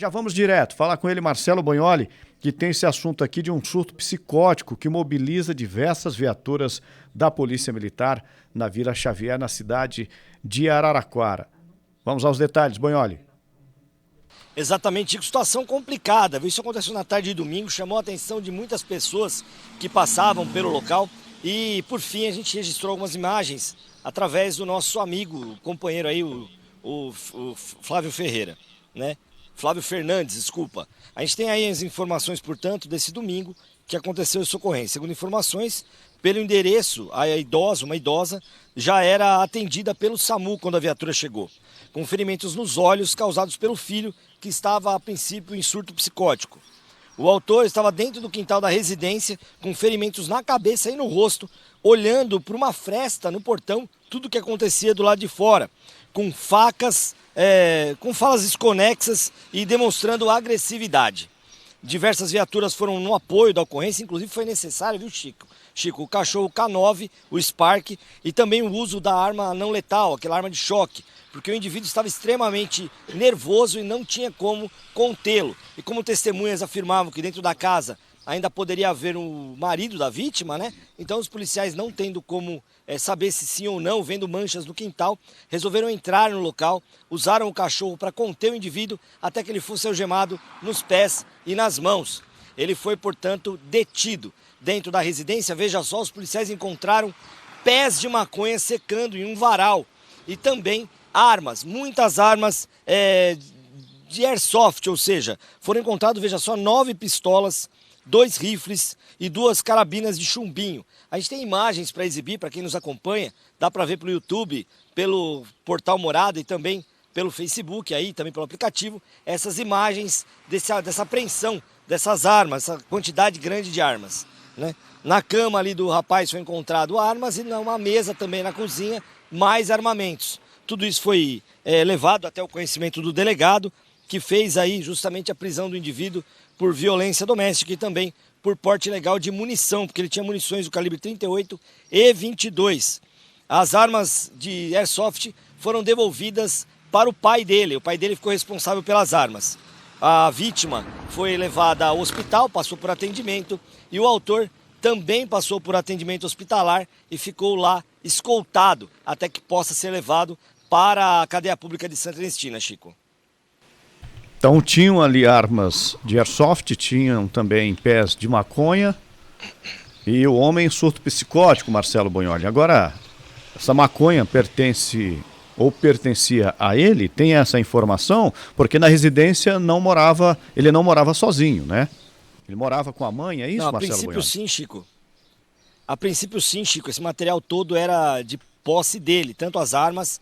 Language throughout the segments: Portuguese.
Já vamos direto falar com ele, Marcelo Bonholi, que tem esse assunto aqui de um surto psicótico que mobiliza diversas viaturas da Polícia Militar na Vila Xavier, na cidade de Araraquara. Vamos aos detalhes, Bonholi. Exatamente, Chico, situação complicada. Isso aconteceu na tarde de domingo, chamou a atenção de muitas pessoas que passavam pelo local e, por fim, a gente registrou algumas imagens através do nosso amigo, companheiro aí, o Flávio Ferreira, né? Flávio Fernandes, desculpa. A gente tem aí as informações, portanto, desse domingo que aconteceu essa ocorrência. Segundo informações, pelo endereço, uma idosa, já era atendida pelo SAMU quando a viatura chegou, com ferimentos nos olhos causados pelo filho, que estava, a princípio, em surto psicótico. O autor estava dentro do quintal da residência, com ferimentos na cabeça e no rosto, olhando para uma fresta no portão, tudo o que acontecia do lado de fora, com facas, com falas desconexas e demonstrando agressividade. Diversas viaturas foram no apoio da ocorrência, inclusive foi necessário, viu, Chico, o cachorro K9, o Spark e também o uso da arma não letal, aquela arma de choque, porque o indivíduo estava extremamente nervoso e não tinha como contê-lo. E como testemunhas afirmavam que dentro da casa ainda poderia haver o marido da vítima, né? Então os policiais, não tendo como saber se sim ou não, vendo manchas no quintal, resolveram entrar no local, usaram o cachorro para conter o indivíduo até que ele fosse algemado nos pés e nas mãos. Ele foi, portanto, detido. Dentro da residência, veja só, os policiais encontraram pés de maconha secando em um varal e também armas, muitas armas de airsoft, ou seja, foram encontrados, veja só, 9 pistolas, 2 rifles e 2 carabinas de chumbinho. A gente tem imagens para exibir para quem nos acompanha, dá para ver pelo YouTube, pelo portal Morada e também pelo Facebook, aí também pelo aplicativo, essas imagens dessa apreensão dessas armas, essa quantidade grande de armas, né? Na cama ali do rapaz foi encontrado armas e numa mesa também na cozinha, mais armamentos. Tudo isso foi levado até o conhecimento do delegado, que fez aí justamente a prisão do indivíduo por violência doméstica e também por porte ilegal de munição, porque ele tinha munições do calibre 38 e 22. As armas de airsoft foram devolvidas para o pai dele. O pai dele ficou responsável pelas armas. A vítima foi levada ao hospital, passou por atendimento, e o autor também passou por atendimento hospitalar e ficou lá escoltado até que possa ser levado para a cadeia pública de Santa Ernestina, Chico. Então tinham ali armas de airsoft, tinham também pés de maconha e o homem em surto psicótico, Marcelo Bonholi. Agora, essa maconha pertencia a ele? Tem essa informação? Porque na residência ele não morava sozinho, né? Ele morava com a mãe, é isso, Não, Marcelo Bonholi? A princípio sim, Chico. Esse material todo era de posse dele, tanto as armas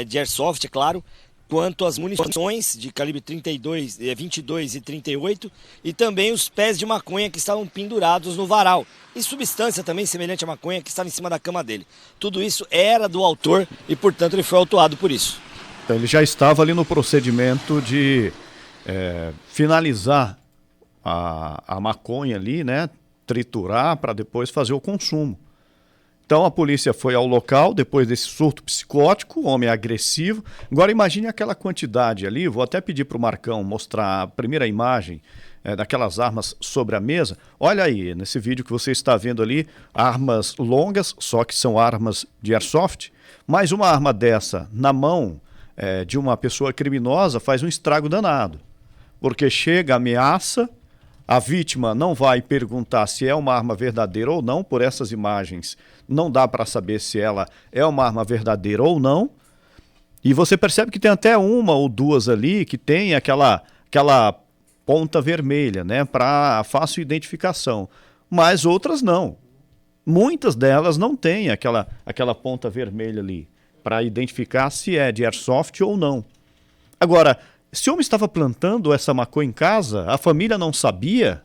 de airsoft, é claro, quanto as munições de calibre 22 e 38 e também os pés de maconha que estavam pendurados no varal e substância também semelhante à maconha que estava em cima da cama dele. Tudo isso era do autor e, portanto, ele foi autuado por isso. Então ele já estava ali no procedimento de finalizar a maconha ali, né? Triturar para depois fazer o consumo. Então a polícia foi ao local, depois desse surto psicótico, homem agressivo. Agora imagine aquela quantidade ali, vou até pedir para o Marcão mostrar a primeira imagem daquelas armas sobre a mesa. Olha aí, nesse vídeo que você está vendo ali, armas longas, só que são armas de airsoft. Mas uma arma dessa na mão de uma pessoa criminosa faz um estrago danado. Porque chega, ameaça, a vítima não vai perguntar se é uma arma verdadeira ou não, por essas imagens não dá para saber se ela é uma arma verdadeira ou não. E você percebe que tem até uma ou duas ali que tem aquela ponta vermelha, né, para fácil identificação. Mas outras não. Muitas delas não têm aquela ponta vermelha ali para identificar se é de airsoft ou não. Agora, esse homem estava plantando essa maconha em casa, a família não sabia,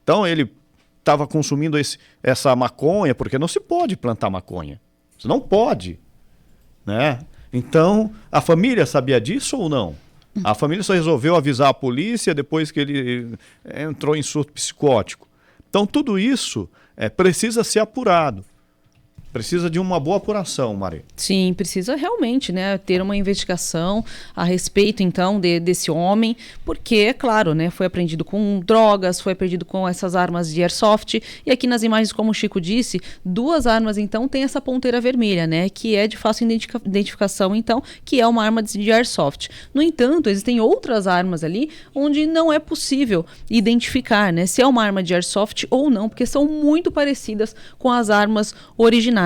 então ele estava consumindo essa maconha, porque não se pode plantar maconha, você não pode, né? Então, a família sabia disso ou não? A família só resolveu avisar a polícia depois que ele entrou em surto psicótico. Então, tudo isso precisa ser apurado. Precisa de uma boa apuração, Mari. Sim, precisa realmente, né, ter uma investigação a respeito, então, desse homem, porque, é claro, né, foi apreendido com drogas, foi apreendido com essas armas de airsoft, e aqui nas imagens, como o Chico disse, 2 armas, então, tem essa ponteira vermelha, né, que é de fácil identificação, então, que é uma arma de airsoft. No entanto, existem outras armas ali, onde não é possível identificar, né, se é uma arma de airsoft ou não, porque são muito parecidas com as armas originais.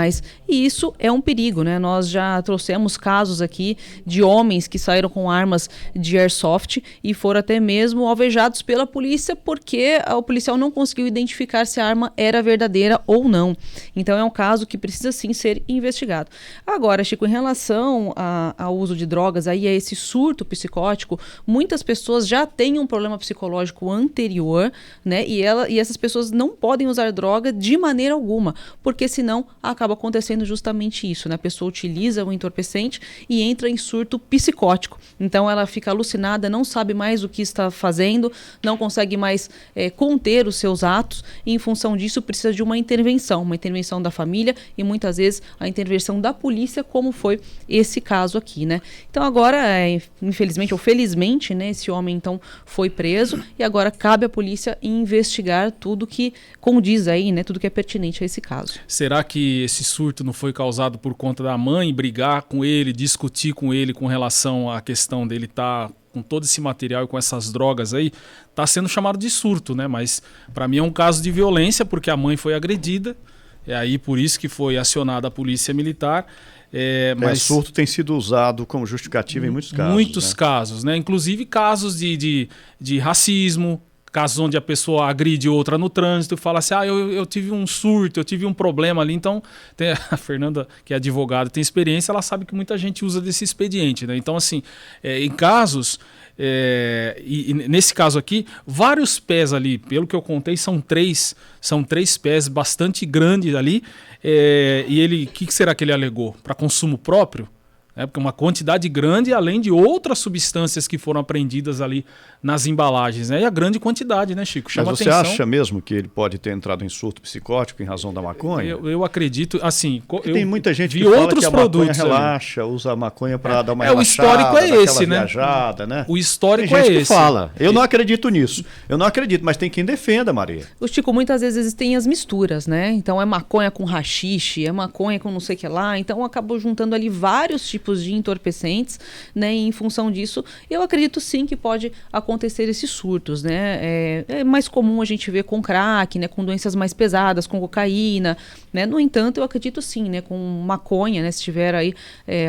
E isso é um perigo, né? Nós já trouxemos casos aqui de homens que saíram com armas de airsoft e foram até mesmo alvejados pela polícia porque o policial não conseguiu identificar se a arma era verdadeira ou não. Então é um caso que precisa sim ser investigado. Agora, Chico, em relação ao uso de drogas, aí a esse surto psicótico, muitas pessoas já têm um problema psicológico anterior, né? E essas pessoas não podem usar droga de maneira alguma, porque senão acaba acontecendo justamente isso, né? A pessoa utiliza o entorpecente e entra em surto psicótico. Então ela fica alucinada, não sabe mais o que está fazendo, não consegue mais conter os seus atos e em função disso precisa de uma intervenção da família e muitas vezes a intervenção da polícia, como foi esse caso aqui, né? Então agora, infelizmente ou felizmente, né, esse homem então foi preso e agora cabe à polícia investigar tudo que condiz aí, né, tudo que é pertinente a esse caso. Será que esse surto não foi causado por conta da mãe brigar com ele, discutir com ele com relação à questão dele estar com todo esse material e com essas drogas aí? Está sendo chamado de surto, né? Mas para mim é um caso de violência porque a mãe foi agredida. É aí por isso que foi acionada a polícia militar. Mas surto tem sido usado como justificativa em muitos casos. Muitos casos, né? Inclusive casos de racismo, casos onde a pessoa agride outra no trânsito e fala assim, eu tive um surto, eu tive um problema ali. Então, a Fernanda, que é advogada, tem experiência, ela sabe que muita gente usa desse expediente, né? Então, assim, em casos... e nesse caso aqui, vários pés ali, pelo que eu contei, são três pés bastante grandes ali. E ele, o que será que ele alegou? Para consumo próprio? Porque uma quantidade grande, além de outras substâncias que foram apreendidas ali nas embalagens, né? E a grande quantidade, né, Chico? Chama Mas você atenção. acha mesmo que ele pode ter entrado em surto psicótico em razão da maconha? Eu acredito, assim... Tem muita gente vi que fala outros que a produtos maconha relaxa, usa a maconha para dar uma o relaxada, histórico é esse, né? Viajada, né? O histórico tem gente é que esse. fala. Eu não acredito nisso. Eu não acredito, mas tem quem defenda, Maria. O Chico, muitas vezes existem as misturas, né? Então é maconha com haxixe, é maconha com não sei o que lá. Então acabou juntando ali vários tipos de entorpecentes, né? E em função disso, eu acredito sim que pode acontecer esses surtos, né? É mais comum a gente ver com crack, né? Com doenças mais pesadas, com cocaína, né? No entanto, eu acredito sim, né? Com maconha, né? Se tiver aí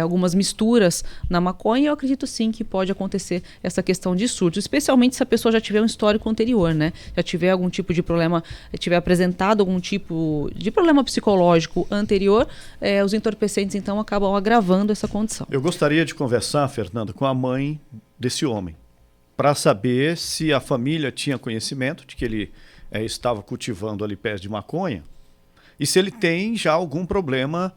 algumas misturas na maconha, eu acredito sim que pode acontecer essa questão de surtos, especialmente se a pessoa já tiver um histórico anterior, né? Já tiver algum tipo de problema, tiver apresentado algum tipo de problema psicológico anterior, os entorpecentes então acabam agravando essa condição. Eu gostaria de conversar, Fernando, com a mãe desse homem, para saber se a família tinha conhecimento de que ele estava cultivando ali pés de maconha e se ele tem já algum problema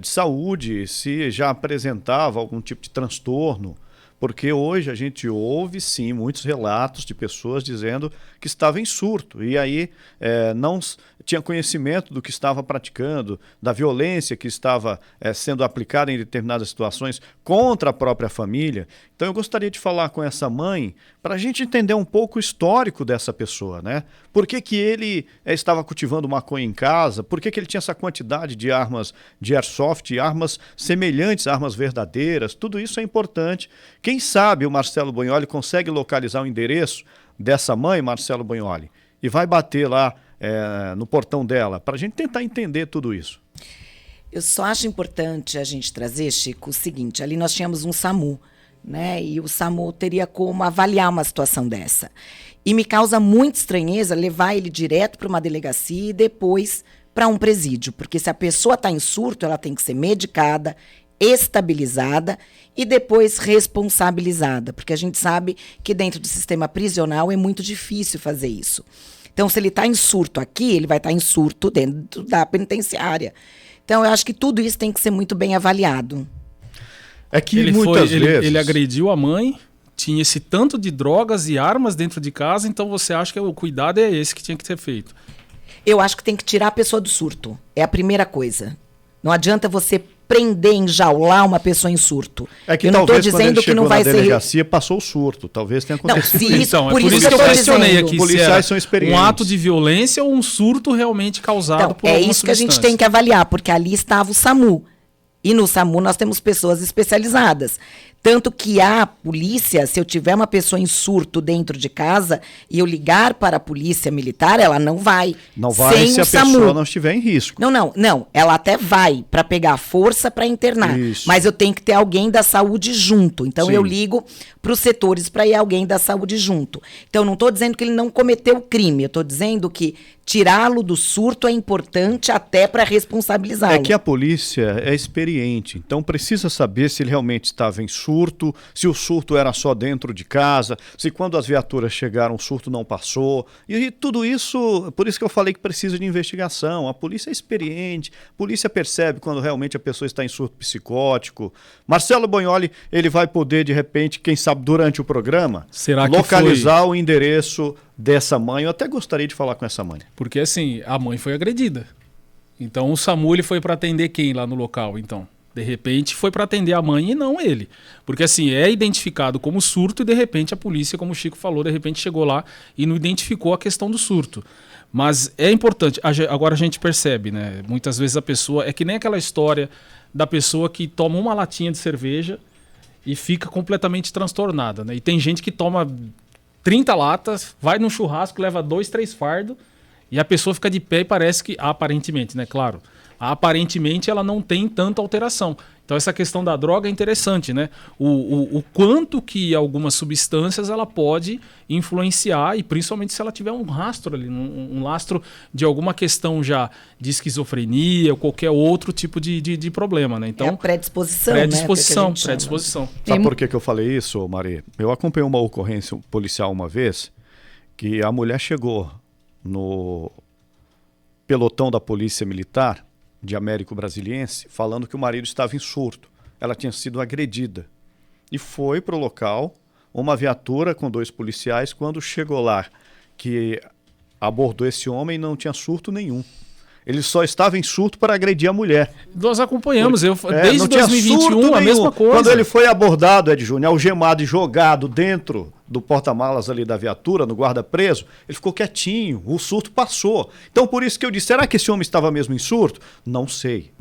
de saúde, se já apresentava algum tipo de transtorno, porque hoje a gente ouve sim muitos relatos de pessoas dizendo que estava em surto e aí não tinha conhecimento do que estava praticando, da violência que estava sendo aplicada em determinadas situações contra a própria família. Então eu gostaria de falar com essa mãe para a gente entender um pouco o histórico dessa pessoa, né? Por que que ele estava cultivando maconha em casa? Por que que ele tinha essa quantidade de armas de airsoft, armas semelhantes, armas verdadeiras? Tudo isso é importante. Quem sabe o Marcelo Bonholi consegue localizar o endereço dessa mãe, Marcelo Bonholi, e vai bater lá no portão dela, para a gente tentar entender tudo isso. Eu só acho importante a gente trazer, Chico, o seguinte, ali nós tínhamos um SAMU, né? E o SAMU teria como avaliar uma situação dessa. E me causa muita estranheza levar ele direto para uma delegacia e depois para um presídio, porque se a pessoa está em surto, ela tem que ser medicada, estabilizada e depois responsabilizada, porque a gente sabe que dentro do sistema prisional é muito difícil fazer isso. Então, se ele está em surto aqui, ele vai estar em surto dentro da penitenciária. Então, eu acho que tudo isso tem que ser muito bem avaliado. É que muitas vezes... Ele agrediu a mãe, tinha esse tanto de drogas e armas dentro de casa, então você acha que o cuidado é esse que tinha que ser feito? Eu acho que tem que tirar a pessoa do surto. É a primeira coisa. Não adianta você prender, enjaular uma pessoa em surto. É que eu não estou talvez quando ele dizendo que chegou não vai na ser... delegacia, passou o surto. Talvez tenha Não, acontecido se isso. isso, Então, por é por isso isso que que eu eu tô questionei dizendo. aqui Policiais se são era experientes. um ato de violência ou um surto realmente causado Então, por é alguma isso que a gente substância. tem que avaliar, porque ali estava o SAMU. E no SAMU nós temos pessoas especializadas. Tanto que a polícia, se eu tiver uma pessoa em surto dentro de casa e eu ligar para a polícia militar, ela não vai. Não vai sem se o a SAMU. pessoa não estiver em risco. Não. Ela até vai para pegar força para internar. Isso. Mas eu tenho que ter alguém da saúde junto. Então Sim. eu ligo para os setores para ir alguém da saúde junto. Então não estou dizendo que ele não cometeu crime. Eu estou dizendo que tirá-lo do surto é importante até para responsabilizá-lo. É que a polícia é experiente, então precisa saber se ele realmente estava em surto, se o surto era só dentro de casa, se quando as viaturas chegaram o surto não passou. E tudo isso, por isso que eu falei que precisa de investigação. A polícia é experiente, a polícia percebe quando realmente a pessoa está em surto psicótico. Marcelo Bognoli, ele vai poder, de repente, quem sabe durante o programa, Será que localizar o endereço dessa mãe. Eu até gostaria de falar com essa mãe. Porque assim, a mãe foi agredida. Então o SAMU ele foi para atender quem lá no local, então? De repente foi para atender a mãe e não ele. Porque assim, é identificado como surto e de repente a polícia, como o Chico falou, de repente chegou lá e não identificou a questão do surto. Mas é importante, agora a gente percebe, né? Muitas vezes a pessoa, é que nem aquela história da pessoa que toma uma latinha de cerveja e fica completamente transtornada, né? E tem gente que toma 30 latas, vai num churrasco, leva 2, 3 fardos e a pessoa fica de pé e parece que, aparentemente, né, claro, aparentemente ela não tem tanta alteração. Então essa questão da droga é interessante, né? O quanto que algumas substâncias ela pode influenciar e principalmente se ela tiver um rastro ali, um lastro de alguma questão já de esquizofrenia ou qualquer outro tipo de problema, né? Então, é a predisposição, predisposição. Sabe por que eu falei isso, Maria? Eu acompanhei uma ocorrência policial uma vez que a mulher chegou no pelotão da Polícia Militar de Américo Brasiliense, falando que o marido estava em surto. Ela tinha sido agredida. E foi para o local, uma viatura com 2 policiais, quando chegou lá, que abordou esse homem, não tinha surto nenhum. Ele só estava em surto para agredir a mulher. Nós acompanhamos, desde não tinha 2021 surto a mesma nenhum. coisa. Quando ele foi abordado, Ed Júnior, algemado e jogado dentro do porta-malas ali da viatura, no guarda-preso, ele ficou quietinho, o surto passou. Então por isso que eu disse, será que esse homem estava mesmo em surto? Não sei.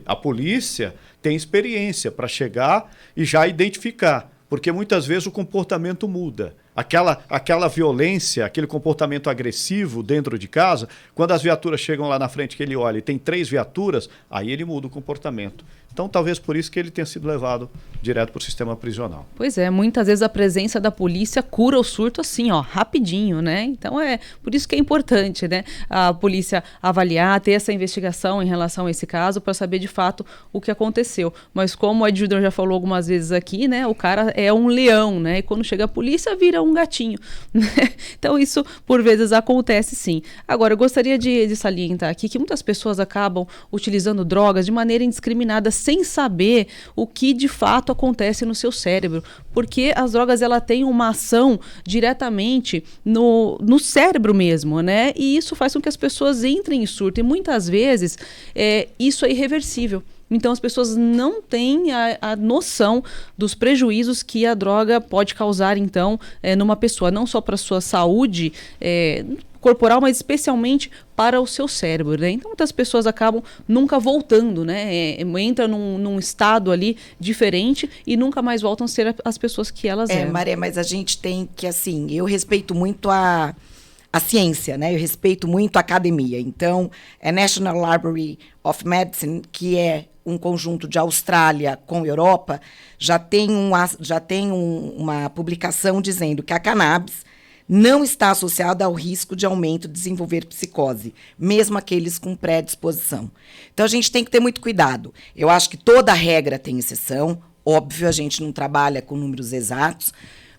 A polícia tem experiência para chegar e já identificar, porque muitas vezes o comportamento muda. Aquela violência, aquele comportamento agressivo dentro de casa, quando as viaturas chegam lá na frente que ele olha e tem 3 viaturas, aí ele muda o comportamento. Então talvez por isso que ele tenha sido levado direto para o sistema prisional. Pois é, muitas vezes a presença da polícia cura o surto assim, ó, rapidinho, né? Então é por isso que é importante, né? A polícia avaliar, ter essa investigação em relação a esse caso para saber de fato o que aconteceu. Mas como o Ed Júnior já falou algumas vezes aqui, né? O cara é um leão, né? E quando chega a polícia vira um gatinho, né? Então isso por vezes acontece sim. Agora eu gostaria de salientar aqui que muitas pessoas acabam utilizando drogas de maneira indiscriminada sem saber o que de fato acontece no seu cérebro, porque as drogas ela tem uma ação diretamente no cérebro mesmo, né? E isso faz com que as pessoas entrem em surto e muitas vezes isso é irreversível. Então as pessoas não têm a noção dos prejuízos que a droga pode causar então numa pessoa, não só para sua saúde corporal, mas especialmente para o seu cérebro, né? Então muitas pessoas acabam nunca voltando, né? Entra num estado ali diferente e nunca mais voltam a ser as pessoas que elas eram. Maria, mas a gente tem que, assim, eu respeito muito a ciência, né? Eu respeito muito a academia. Então, é National Library of Medicine, que é um conjunto de Austrália com Europa, já tem uma publicação dizendo que a cannabis não está associada ao risco de aumento de desenvolver psicose, mesmo aqueles com predisposição. Então, a gente tem que ter muito cuidado. Eu acho que toda regra tem exceção. Óbvio, a gente não trabalha com números exatos,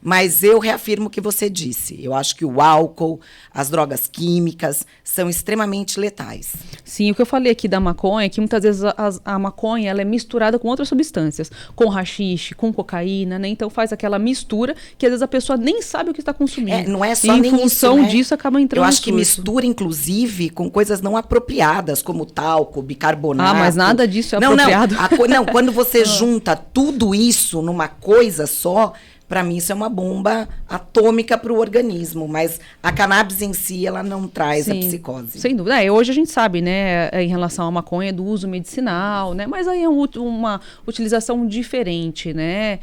Mas eu reafirmo o que você disse. Eu acho que o álcool, as drogas químicas são extremamente letais. Sim, o que eu falei aqui da maconha é que muitas vezes a maconha ela é misturada com outras substâncias, com haxixe, com cocaína, né? Então faz aquela mistura que às vezes a pessoa nem sabe o que está consumindo. Não é só e em nem função isso, né? disso acaba entrando Eu acho que surto. mistura, inclusive, com coisas não apropriadas, como talco, bicarbonato. Mas nada disso é não, apropriado. Não, quando você junta tudo isso numa coisa só, para mim isso é uma bomba atômica para o organismo, mas a cannabis em si, ela não traz a psicose. Sem dúvida. Hoje a gente sabe, né, em relação à maconha, do uso medicinal, né, mas aí é uma utilização diferente, né,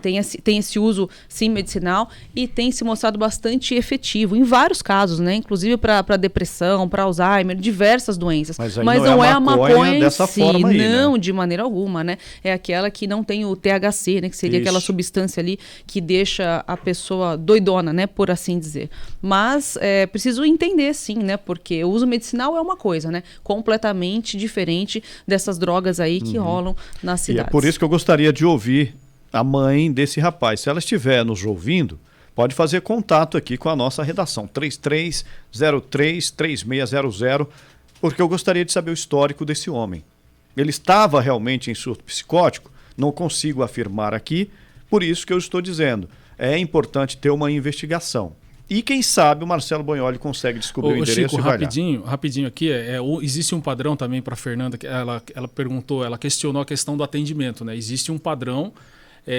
tem esse uso, sim, medicinal e tem se mostrado bastante efetivo em vários casos, né, inclusive para depressão, para Alzheimer, diversas doenças. Mas aí não é a maconha dessa em si, forma aí, não, né? de maneira alguma, né, é aquela que não tem o THC, né, que seria aquela substância ali que deixa a pessoa doidona, né, por assim dizer. Mas preciso entender, sim, né, porque o uso medicinal é uma coisa, né, completamente diferente dessas drogas aí que rolam nas cidades. E é por isso que eu gostaria de ouvir a mãe desse rapaz. Se ela estiver nos ouvindo, pode fazer contato aqui com a nossa redação, 3303-3600, porque eu gostaria de saber o histórico desse homem. Ele estava realmente em surto psicótico? Não consigo afirmar aqui. Por isso que eu estou dizendo, é importante ter uma investigação. E quem sabe o Marcelo Bognoli consegue descobrir o endereço Chico, e vai lá. rapidinho aqui, existe um padrão também para a Fernanda, que ela perguntou, ela questionou a questão do atendimento, né? Existe um padrão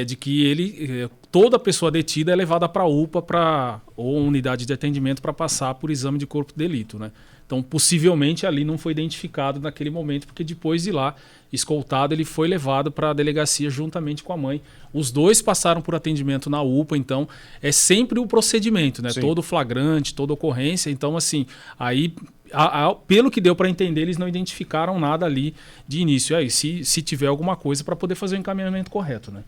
de que toda pessoa detida é levada para a UPA ou unidade de atendimento para passar por exame de corpo de delito, né? Então, possivelmente, ali não foi identificado naquele momento, porque depois de lá, escoltado, ele foi levado para a delegacia juntamente com a mãe. Os dois passaram por atendimento na UPA, então é sempre o procedimento, né? Sim. Todo flagrante, toda ocorrência. Então, assim, aí, pelo que deu para entender, eles não identificaram nada ali de início. Aí, se tiver alguma coisa, para poder fazer o encaminhamento correto, né?